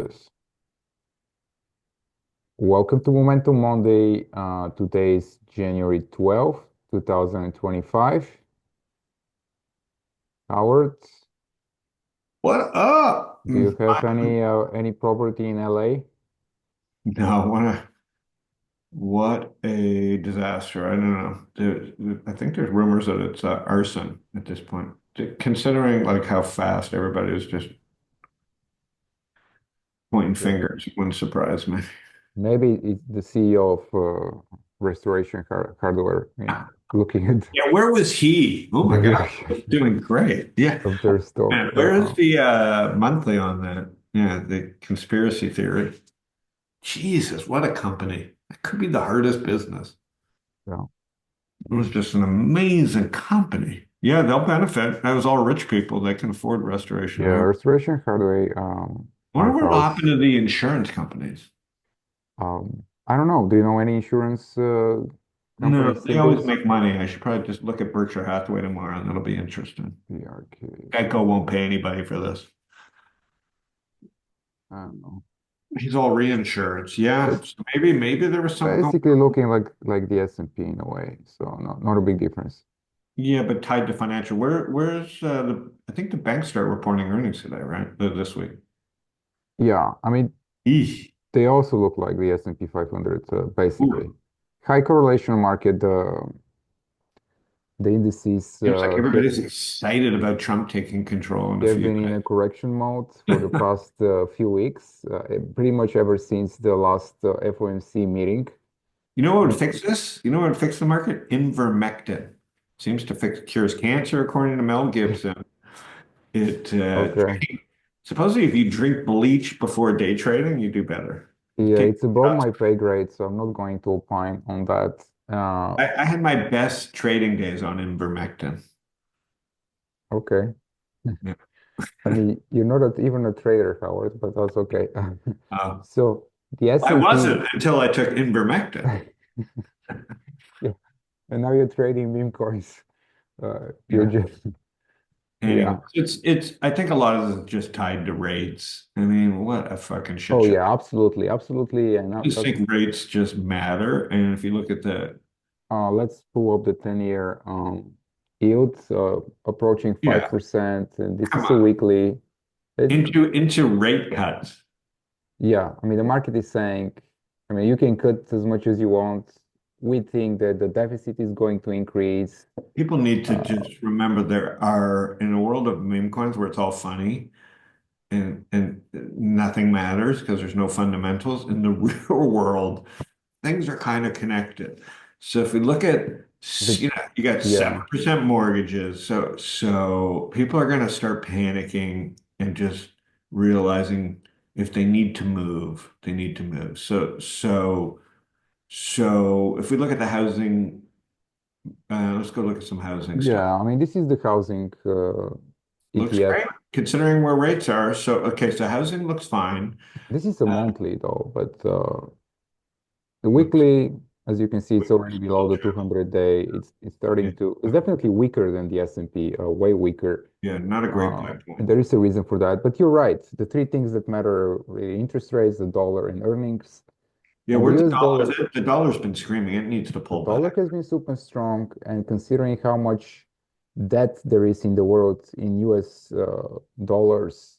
this. Welcome to Momentum Monday. Today's January 12th, 2025. Howard, What up? do you have any property in LA? No, what a disaster. I don't know. I think there's rumors that it's arson at this point. Considering like how fast everybody is just pointing Yeah. fingers, wouldn't surprise me. Maybe it's the CEO of Restoration Hardware, looking at Yeah, where was he? Oh the my God, reaction he's doing great. Yeah. of their stock. Man, where is the monthly on that? Yeah, the conspiracy theory. Jesus, what a company. It could be the hardest business. Yeah, It was just an amazing company. Yeah, they'll benefit. That was all rich people. They can afford restoration. yeah, Restoration Hardware, I wonder my what will happen house. to the insurance companies. I don't know. Do you know any insurance No, companies they in always this? make money. I should probably just look at Berkshire Hathaway tomorrow, and that'll be interesting. PRK. Geico won't pay anybody for this. I don't know. He's all reinsurance. Yeah, It's so maybe there was something going basically on. looking like the S&P in a way, so not a big difference. Yeah, but tied to financial. Where's the? I think the banks start reporting earnings today, right? This week. Yeah, I mean Eesh. they also look like the S&P 500, basically. Ooh. High correlation market. The indices Seems like everybody's excited about Trump taking control in a they've few been in days. a correction mode for the past few weeks, pretty much ever since the last FOMC meeting. You know what would And fix this? You know what would fix the market? Invermectin. Seems to fix cures cancer, according to Mel Gibson. It okay, supposedly if you drink bleach before day trading, you do better. You yeah, take it's above shots. my pay grade, so I'm not going to opine on that. I had my best trading days on Invermectin. Okay. Yeah. I mean, you're not even a trader, Howard, but that's okay. Uh, So the I S&P, wasn't until I took Invermectin. yeah, and now you're trading meme coins. You're Yeah. just, Anyway, yeah. it's I think a lot of this is just tied to rates. I mean, what a fucking shit Oh show. yeah, absolutely, absolutely. And I just think rates just matter. And if you look at the let's pull up the 10-year yield, approaching yeah, 5%, and this come is a on. weekly. It's Into rate cuts. Yeah, I mean the market is saying, I mean you can cut as much as you want. We think that the deficit is going to increase. People need to Uh, just remember there are in a world of meme coins where it's all funny and nothing matters because there's no fundamentals. In the real world, things are kind of connected. So if we look at, the you got yeah. 7% mortgages, so people are going to start panicking and just realizing if they need to move, they need to move. So if we look at the housing, let's go look at some housing stuff. Yeah, I mean, this is the housing Looks ETF. great considering where rates are. So, okay, so housing looks fine. This is a Uh, monthly though, but the looks weekly, as you can see, it's we're already below still the down. 200-day. It's starting Yeah, to. It's definitely weaker than the S&P, way weaker. yeah, not a great buy And point. there is a reason for that. But you're right. The three things that matter are really interest rates, the dollar, and earnings. Yeah, And the where's the US dollar? dollar, The dollar's been screaming. It needs to the pull dollar back. has been super strong. And considering how much debt there is in the world in US dollars,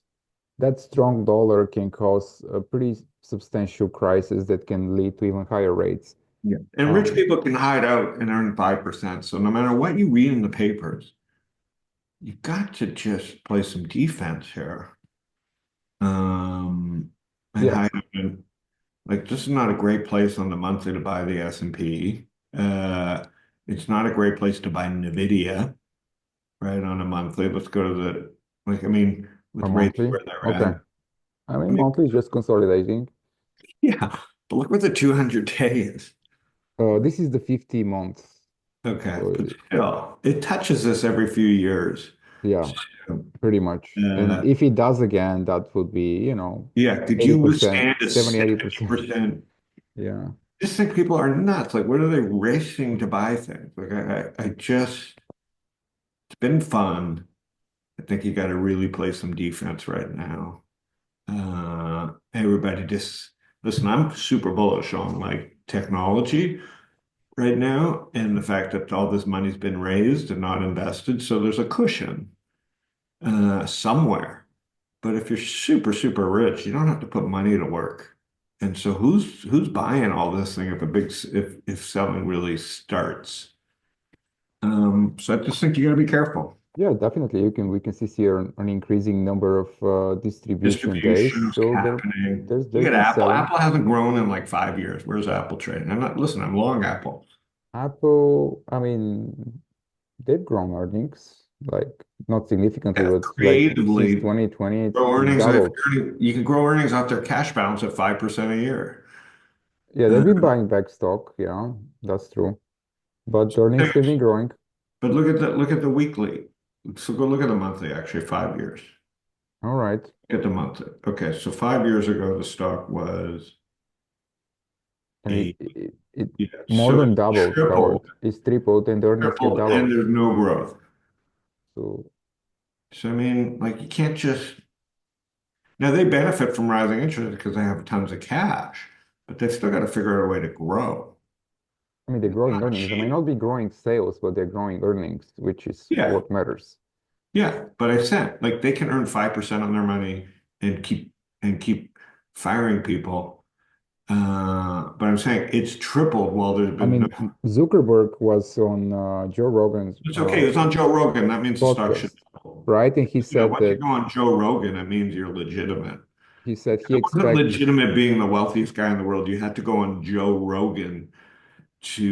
that strong dollar can cause a pretty substantial crisis that can lead to even higher rates. Yeah. And rich Um, people can hide out and earn 5%. So no matter what you read in the papers, you got to just play some defense here. Um, and yeah, hide out in, like this is not a great place on the monthly to buy the S&P. It's not a great place to buy Nvidia, right, on a monthly. Let's go to the, like, I mean, or with rates monthly. where they're Okay. at. I I mean, mean, monthly is just consolidating. yeah, but look where the 200-day is. This is the 50 months. Okay, So but still, it touches this every few years. yeah, So, pretty much. And uh, if it does again, that would be, yeah, could you 80%, withstand a 70, 80%. 70%? Yeah. Just think people are nuts. Like, what are they racing to buy things? Like, I just, it's been fun. I think you got to really play some defense right now. everybody just listen, I'm super bullish on like technology right now and the fact that all this money's been raised and not invested. So there's a cushion somewhere. But if you're super, super rich, you don't have to put money to work. And so who's buying all this thing if selling really starts? So I just think you got to be careful. Yeah, definitely. You can we can see here an increasing number of distribution days. Distributions So happening. Look there's at been Apple. selling. Apple hasn't grown in like 5 years. Where's Apple trading? I'm not, listen, I'm long Apple. Apple, I mean, they've grown earnings, like not significantly, Yeah, but like since creatively 2020, grow it's earnings. doubled. You can grow earnings off their cash balance at 5% a year. Yeah, they've Uh, been buying back stock. Yeah, that's true. But earnings have been growing. but look at the weekly. So go look at the monthly, actually, 5 years. All right. Look at the monthly. Okay, so 5 years ago the stock was And a it yeah, more so than it's doubled, Howard. tripled, It's tripled and the earnings have tripled, and doubled. there's no growth. So So I mean, like you can't just now they benefit from rising interest because they have tons of cash, but they've still got to figure out a way to grow. I mean, they're It's growing not earnings. They might cheap. not be growing sales, but they're growing earnings, which is Yeah, what matters. yeah. But I said like they can earn 5% on their money and keep firing people. But I'm saying it's tripled while there's I been no. mean, Zuckerberg was on Joe Rogan's It's okay. It's on Joe Rogan. That means the stock should podcast, double. right? And You know, once you go on Joe Rogan, it means you're legitimate. he said he It wasn't expects. legitimate being the wealthiest guy in the world. You had to go on Joe Rogan to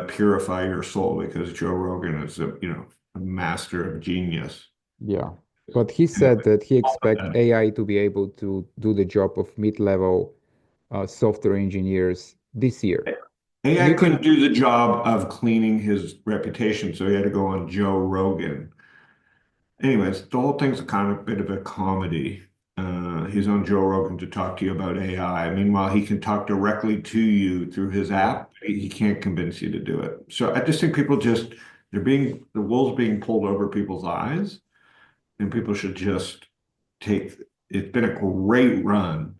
purify your soul because Joe Rogan is a master of genius. Yeah. But he And said that he expect AI to be able to do the job of mid-level software engineers this year. And AI you couldn't can, do the job of cleaning his reputation, so he had to go on Joe Rogan. Anyways, the whole thing's a kind of bit of a comedy. He's on Joe Rogan to talk to you about AI. Meanwhile, he can talk directly to you through his yeah. app. He can't convince you to do it. So I just think people just the wool's being pulled over people's eyes, and people should just take. It's been a great run,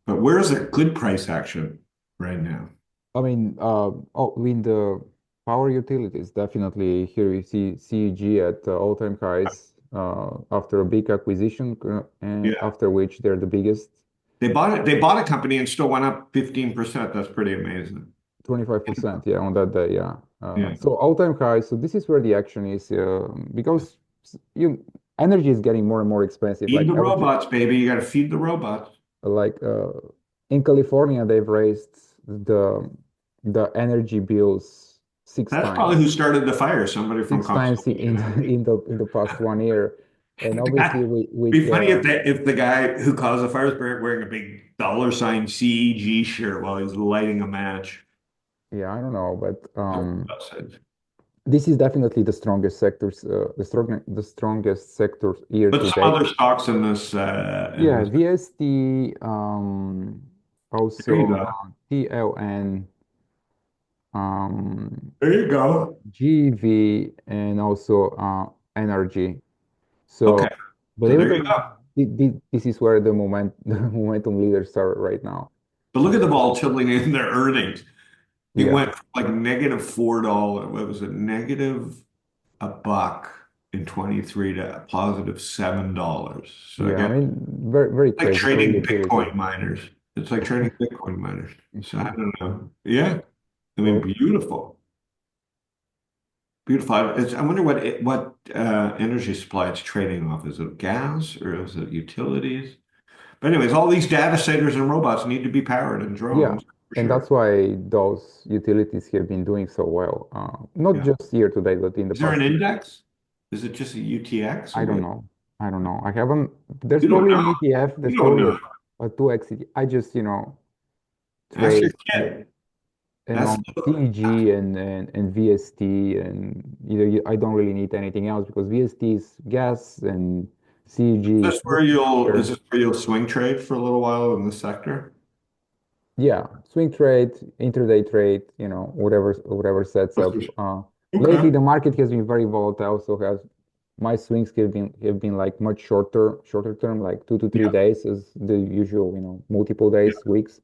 but where's the good price action right now? I mean, in the power utilities, definitely here you see CEG at all-time highs after a big acquisition, and Yeah, after which they're the biggest, they bought it. They bought a company and still went up 15%. That's pretty amazing. 25%, yeah, on that day, yeah. Yeah. So all-time highs. So this is where the action is, because you energy is getting more and more expensive. Feed Like the I was just robots, baby. You got to feed the robots. like in California, they've raised the energy bills six That's probably times. who started the fire. Somebody from Six times Constellation, I think. in the past 1 year, and The obviously guy, with be funny if the guy who caused the fire is wearing a big dollar sign CEG shirt while he's lighting a match. yeah, I don't know, but That's it. this is definitely the strongest sectors, the strongest sector year But to some date. other stocks in Yeah, this. VST, There you also go. TLN, um, There you go. GV, and also NRG. Okay. So, but So there you everybody, go. this is where the the momentum leaders are right now. But look at the volatility in their earnings. It Yeah, went from like -$4. What was it? Negative a buck in 23 to a positive $7. So yeah. I again, mean, very like crazy for a trading utility. Bitcoin miners. It's like trading Bitcoin miners. So I Mhm. don't know. Yeah. I mean, Well, beautiful. Beautiful. I wonder what energy supply it's trading off. Is it gas or is it utilities? But anyways, all these data centers and robots need to be powered and yeah, drones for and sure. that's why those utilities have been doing so well. Not Yeah. just year to date, but in the Is there an past year. index? Is it just a UTX I or don't what? know. I don't know. I haven't. There's You don't probably an know. ETF. There's You don't probably know. a 2X. I just, Ask your trade kid. and That's on CEG and VST, and I don't really need anything else because VST is gas and CEG is is nuclear. this where you'll swing trade for a little while in the sector? Yeah, swing trade, intraday trade, whatever sets up. Okay. Lately the market has been very volatile, so has my swings have been like much shorter term, like 2 to 3 days is the usual, multiple Yeah, days, weeks.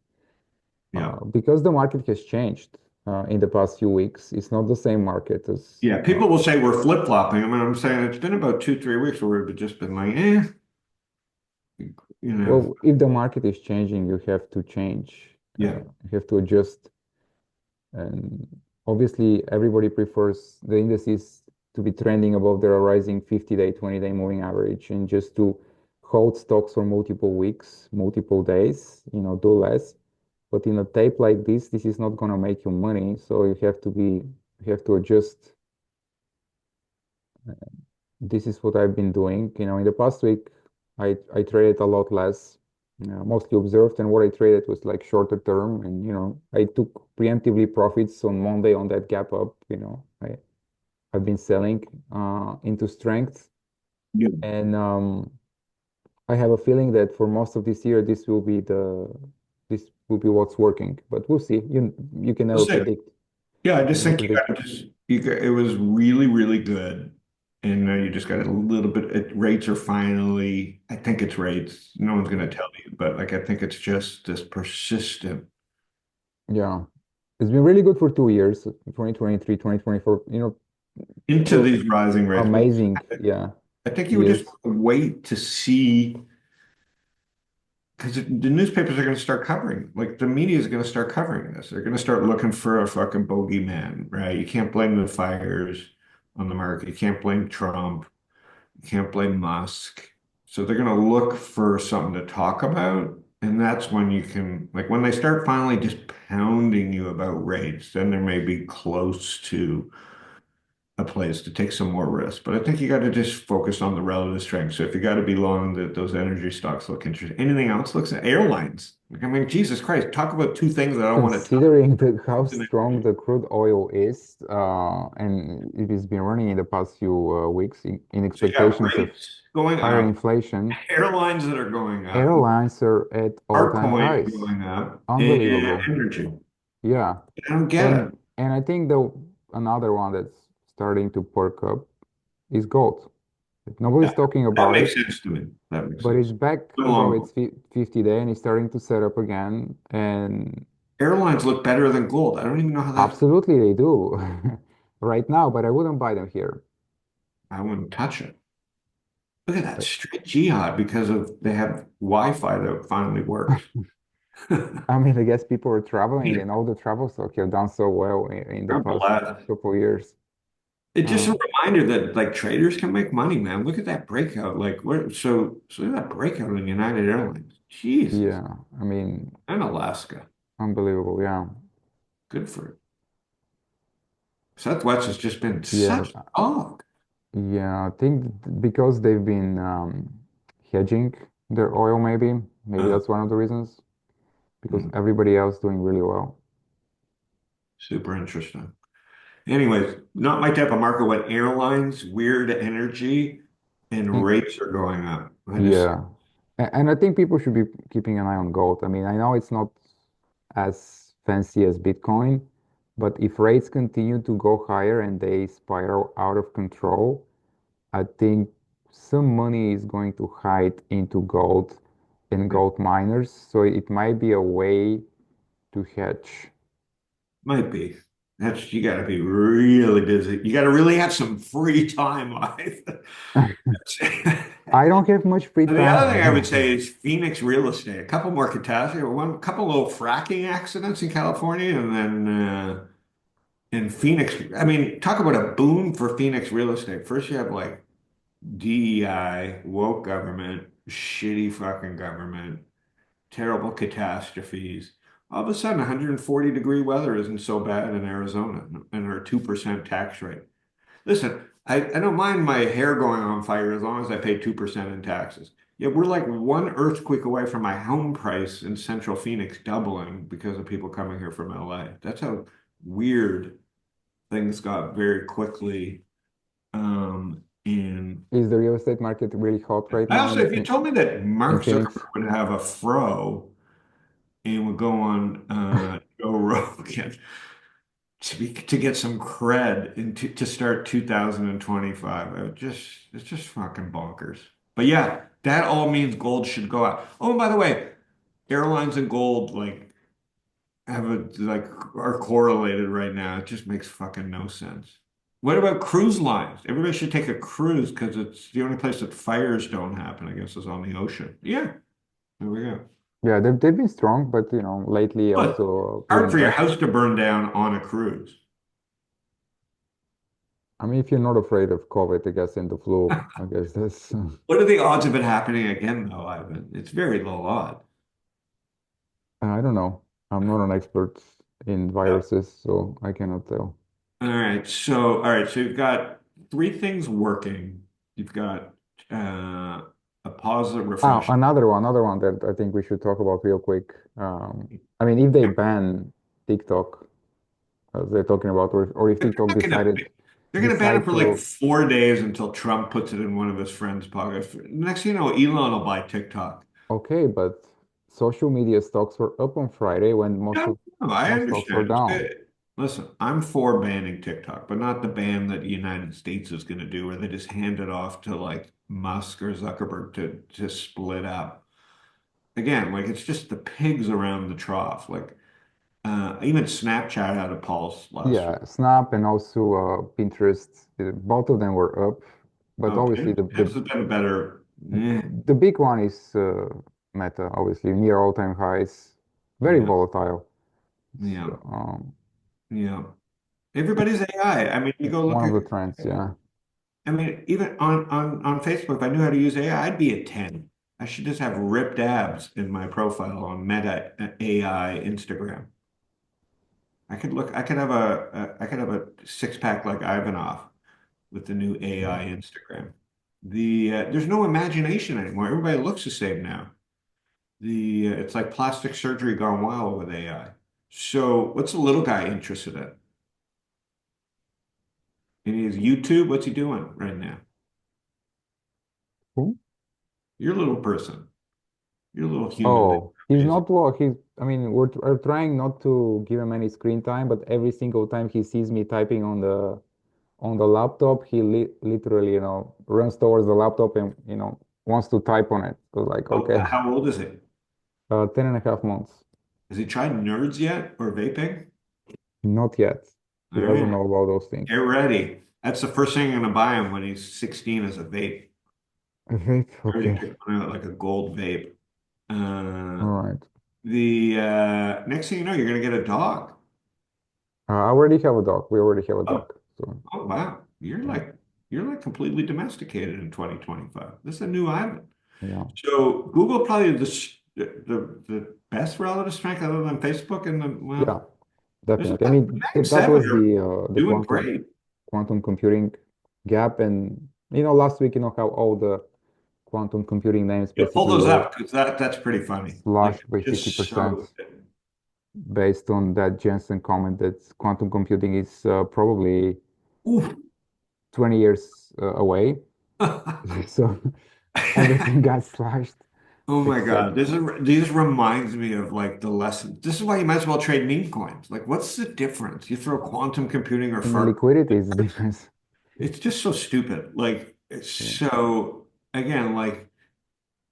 yeah, Because the market has changed in the past few weeks. It's not the same market as yeah. People will say we're flip-flopping. I mean, I'm saying it's been about 2, 3 weeks where we've just been like, you know, well, if the market is changing, you have to change. yeah, You have to adjust. And obviously, everybody prefers the indices to be trending above their rising 50-day, 20-day moving average, and just to hold stocks for multiple weeks, multiple days, do less. But in a tape like this is not going to make you money. So you have to adjust. This is what I've been doing. In the past week, I traded a lot less, mostly observed, and what I traded was like shorter term. And I took preemptively profits on Monday on that gap up. I've been selling into strength, yeah. and I have a feeling that for most of this year, this will be what's working. But we'll see. You can We'll never see. predict. Yeah, I You can just never think you predict. got to just it was really, really good. And now you just got a little bit rates are finally, I think it's rates. No one's gonna tell you, but like I think it's just this persistent Yeah. It's been really good for 2 years, 2023, 2024, into two these rising rates. But amazing, yeah, I think you would just years. wait to see because the newspapers are going to start covering, like the media is going to start covering this. They're going to start looking for a fucking bogeyman, right? You can't blame the fires on the market. You can't blame Trump. You can't blame Musk. So they're going to look for something to talk about. And that's when you can, like, when they start finally just pounding you about rates, then there may be close to a place to take some more risk. But I think you got to just focus on the relative strength. So if you got to be long, that those energy stocks look interesting. Anything else looks at airlines. Like, I mean, Jesus Christ, talk about two things that I don't want to touch. Considering how strong the crude oil is, and it has been running in the past few weeks in So you got expectations of rates going higher up, inflation, airlines that are going up, airlines are at our all-time coin highs. going up, and Unbelievable. energy. Yeah. I don't get it. And I think the another one that's starting to perk up is gold. Yeah, Nobody's talking that about makes it, sense to me. That makes but it's sense. back No above long. its 50-day and it's starting to set up again. And Airlines look better than gold. I don't even know how that. absolutely they do right now, but I wouldn't buy them here. I wouldn't touch it. Look at that But, straight jihad because of they have Wi-Fi that finally works. I mean, I guess people are traveling God and all the travel stock have done so well in the past bless. couple of years. It's just Uh, a reminder that like traders can make money, man. Look at that breakout. Like what so look at that breakout in United Airlines. Jesus. yeah, I mean, And Alaska. unbelievable. Yeah. Good for it. Southwest has just been Yeah. such a dog. Yeah, I think because they've been hedging their oil, maybe Uh, that's one of the reasons. Because mm, everybody else doing really well. super interesting. Anyways, not my type of market when airlines, weird energy, and Y- rates are going up. I just Yeah, and I think people should be keeping an eye on gold. I mean, I know it's not as fancy as Bitcoin, but if rates continue to go higher and they spiral out of control, I think some money is going to hide into gold and it gold miners. So it might be a way to hedge. might be. That's you got to be really busy. You got to really have some free time life. I don't have much free And the other thing I would time. say is Phoenix real estate. A couple more catastrophes, one couple little fracking accidents in California, and then in Phoenix. I mean, talk about a boom for Phoenix real estate. First, you have like DEI, woke government, shitty fucking government, terrible catastrophes. All of a sudden, 140-degree weather isn't so bad in Arizona and our 2% tax rate. Listen, I don't mind my hair going on fire as long as I pay 2% in taxes. Yeah, we're like one earthquake away from my home price in central Phoenix doubling because of people coming here from LA. That's how weird things got very quickly. And Is the real estate market really hot right I now also, if you told me that in Mark Phoenix? Zuckerberg would have a fro and would go on Joe Rogan, to get some cred to start 2025. It's just fucking bonkers. But yeah, that all means gold should go out. Oh, and by the way, airlines and gold have a like are correlated right now. It just makes fucking no sense. What about cruise lines? Everybody should take a cruise because it's the only place that fires don't happen, I guess, is on the ocean. Yeah, there we go. Yeah, they've been strong, but lately But also hard pulling for your back. house to burn down on a cruise. I mean, if you're not afraid of COVID, I guess, and the flu, I guess that's What are the odds of it happening again, though, Ivan? It's very low odd. I don't know. I'm not an expert in Yeah. viruses, so I cannot tell. All right. So you've got three things working. You've got a pause, a Ah, refresh. another one that I think we should talk about real quick. I mean, if they ban TikTok, as they're talking about, or if They're TikTok not gonna they're gonna ban it decide for like to, 4 days until Trump puts it in one of his friends' pockets. Next thing you know, Elon will buy TikTok. okay, but social media stocks were up on Friday when most No, of no, I most stocks were understand. It's down. good. Listen, I'm for banning TikTok, but not the ban that the United States is going to do, where they just hand it off to like Musk or Zuckerberg to split up. Again, like it's just the pigs around the trough. Like even Snapchat had a pulse last week. Yeah, Snap and also Pinterest, both of them were up, but Oh, obviously Pinterest has been a better. Eh, the big one is Meta, obviously near all-time highs, very yeah, volatile. yeah, So, yeah. Everybody's AI. I mean, you go it's look one of at. the trends, yeah. I mean, even on Facebook, if I knew how to use AI, I'd be a 10. I should just have ripped abs in my profile on Meta AI Instagram. I could have a six pack like Ivanov with the new AI Instagram. There's no imagination anymore. Everybody looks the same now. It's like plastic surgery gone wild with AI. So what's the little guy interested in? In his YouTube, what's he doing right now? Who? Your little person, your little human that Oh, he's is not well. I mean, we're trying not to give him any screen time, but every single time he sees me typing on the laptop, he literally, runs towards the laptop and, wants to type on it. So like, okay, how old is he? 10.5 months. Has he tried nerds yet or vaping? Not yet. All He doesn't right, know about those things. get ready. That's the first thing I'm gonna buy him when he's 16 is a vape. Vape, I already okay. picked one out like a gold vape. All Uh, right. the next thing you know, you're gonna get a dog. I already have a dog. We already have a Oh, dog. So oh wow. yeah, You're like completely domesticated in 2025. This is a new island. yeah, So Google probably the best relative strength other than Facebook and the yeah, well, there's definitely. I about the mean, Mag that 7 was are the doing quantum great. quantum computing gap, and last week, how all the quantum computing names Yeah, pull basically those were up because that's pretty funny. Like slashed by just 50% so based on that Jensen comment that quantum computing is probably oof. 20 years away. So everything got slashed Oh my except God. This reminds me of like the lesson. This is why you might as well trade meme coins. Like, what's the difference? You throw quantum computing or in the fart. liquidity is the difference. It's just so stupid. Like, it's Yeah. so again, like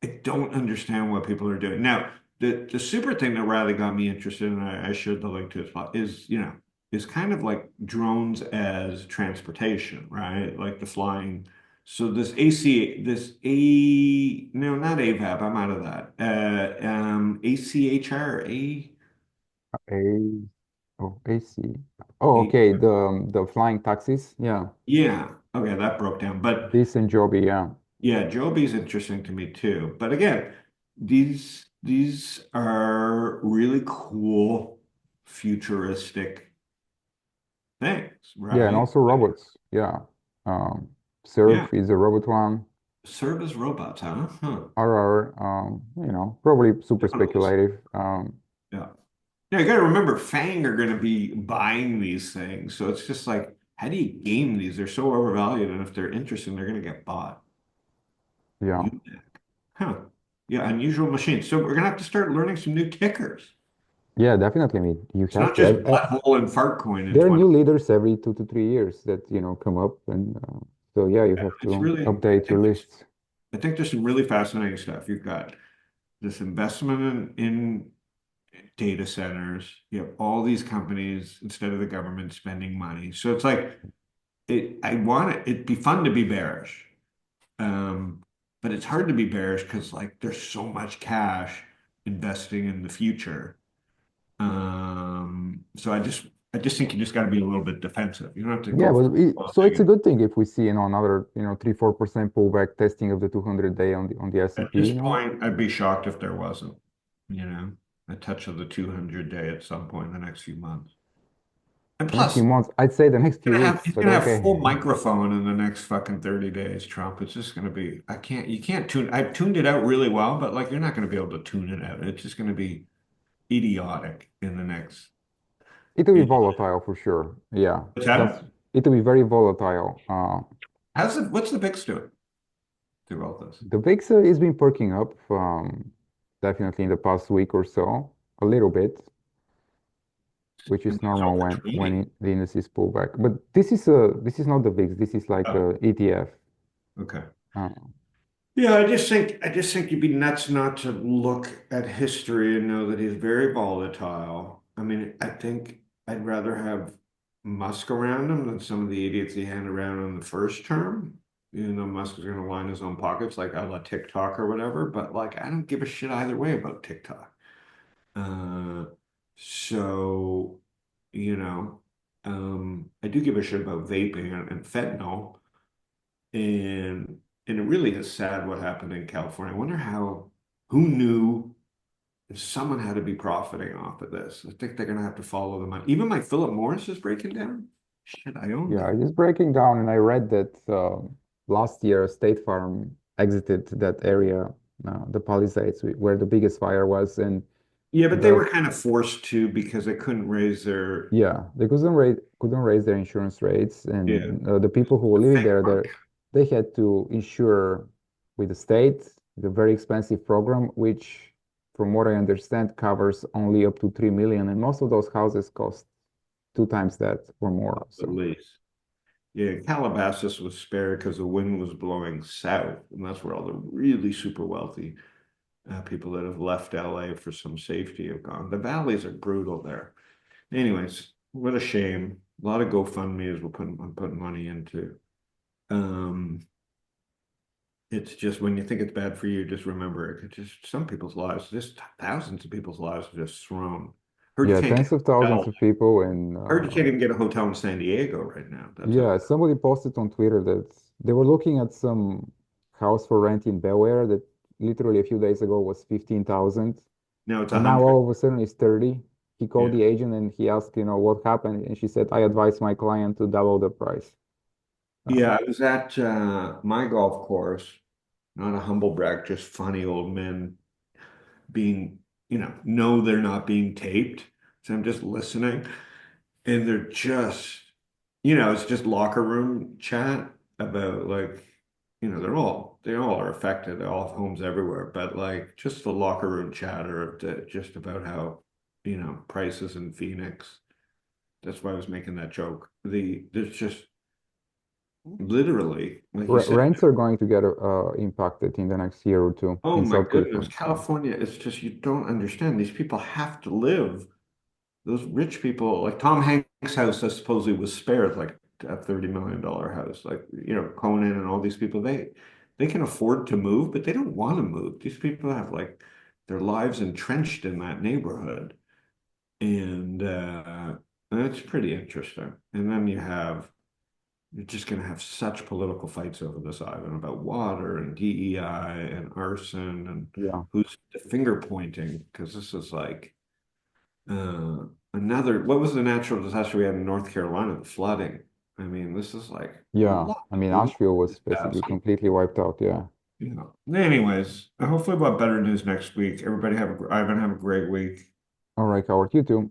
I don't understand what people are doing. Now, the super thing that Riley got me interested in, I shared the link to his blog, is kind of like drones as transportation, right? Like the flying. So no, not AVAP, I'm out of that. ACHR, A oh AC. Oh, A, okay. The flying taxis. Yeah. yeah, okay, that broke down. But Decent jobby, yeah. yeah, Joby's interesting to me too. But again, these are really cool, futuristic things, Yeah, and right? also Like, robots. Yeah. Um, yeah, Surf is a robot one. serve as robots, huh? Huh. RR, probably super Definitely. speculative. Yeah. Yeah, you got to remember, Fang are going to be buying these things. So it's just like, how do you game these? They're so overvalued, and if they're interesting, they're going to get bought. Yeah. You, huh? Yeah, unusual machines. So we're going to have to start learning some new tickers. Yeah, definitely. I mean, you It's have not to. just butthole and fart coin in There are 20. new leaders every 2 to 3 years that, come up, and so yeah, you have It's to really, update your lists. I think there's some really fascinating stuff. You've got this investment in data centers. You have all these companies instead of the government spending money. So it's like I want it, it'd be fun to be bearish. Um, but it's hard to be bearish because like there's so much cash investing in the future. So I just think you just got to be a little bit defensive. You don't have to Yeah, go but full so it's a negative. good thing if we see, another, 3-4% pullback testing of the 200-day on the At S&P, this point, I'd be shocked if there wasn't, you know, a touch of the 200 day at some point in the next few months. And The next few plus, months. I'd say the next few weeks, he's but gonna have okay. full microphone in the next fucking 30 days, Trump. It's just gonna be, you can't tune, I've tuned it out really well, but like you're not gonna be able to tune it out. It's just gonna be idiotic in the next, It'll be you know, volatile for sure. Yeah, what's that's that? it'll be very volatile. What's the VIX doing through all this? The VIX has been perking up, definitely in the past week or so, a little bit, which And is it's normal over when 20. the indices pull back. But this is not the VIX. This is like Oh, a ETF. okay. Uh, Yeah, I just think you'd be nuts not to look at history and know that he's very volatile. I mean, I think I'd rather have Musk around him than some of the idiots he had around in the first term. You know, Musk is going to line his own pockets like a la TikTok or whatever, but like I don't give a shit either way about TikTok. Uh, so, you know, I do give a shit about vaping and fentanyl. And it really is sad what happened in California. I wonder who knew if someone had to be profiting off of this. I think they're gonna have to follow the money. Even my Philip Morris is breaking down. Shit, I own yeah, that. just breaking down, and I read that last year State Farm exited that area, the Palisades, where the biggest fire was, and Yeah, but they the were kind of forced to because they couldn't raise their, yeah, they couldn't raise their insurance rates, yeah, and the people who were living fake there, money. they had to insure with the state, the very expensive program, which, from what I understand, covers only up to 3 million, and most of those houses cost two times that or more. At So least. Yeah, Calabasas was spared because the wind was blowing south, and that's where all the really super wealthy people that have left LA for some safety have gone. The valleys are brutal there. Anyways, what a shame. A lot of GoFundMe's I'm putting money into. Um, it's just when you think it's bad for you, just remember it. It's just some people's lives, just thousands of people's lives are just thrown. Heard you yeah, can't get tens of a thousands hotel. of people, and Heard you can't even get a hotel in San Diego right now. That's how yeah, somebody posted on Twitter that they were looking at some house for rent in Bel Air that literally a few days ago was 15,000. now it's a And now hundred. all of a sudden it's 30. He called Yeah. the agent and he asked, what happened? And she said, I advised my client to double the price. Uh, Yeah, I was at my golf course, not a humble brag, just funny old men being, know they're not being taped. So I'm just listening. And they're just, it's just locker room chat about like, they all are affected. They all have homes everywhere, but like just the locker room chatter of just about how, prices in Phoenix. That's why I was making that joke. There's just literally, like you said, Rents are going to get impacted in the next year or two oh in my South goodness, California. So California, it's just you don't understand. These people have to live. Those rich people, like Tom Hanks' house, that supposedly was spared, like a $30 million house. Like, Conan and all these people, they can afford to move, but they don't want to move. These people have like their lives entrenched in that neighborhood. And that's pretty interesting. And then you're just going to have such political fights over this island about water and DEI and arson and yeah, who's the finger pointing, because this is like, uh, what was the natural disaster we had in North Carolina? The flooding. I mean, this is like a yeah. lot I of mean, political Asheville was basically disaster. completely wiped out. Yeah. Anyways, hopefully we'll have better news next week. Everybody Ivan, have a great week. All right, Howard, you too.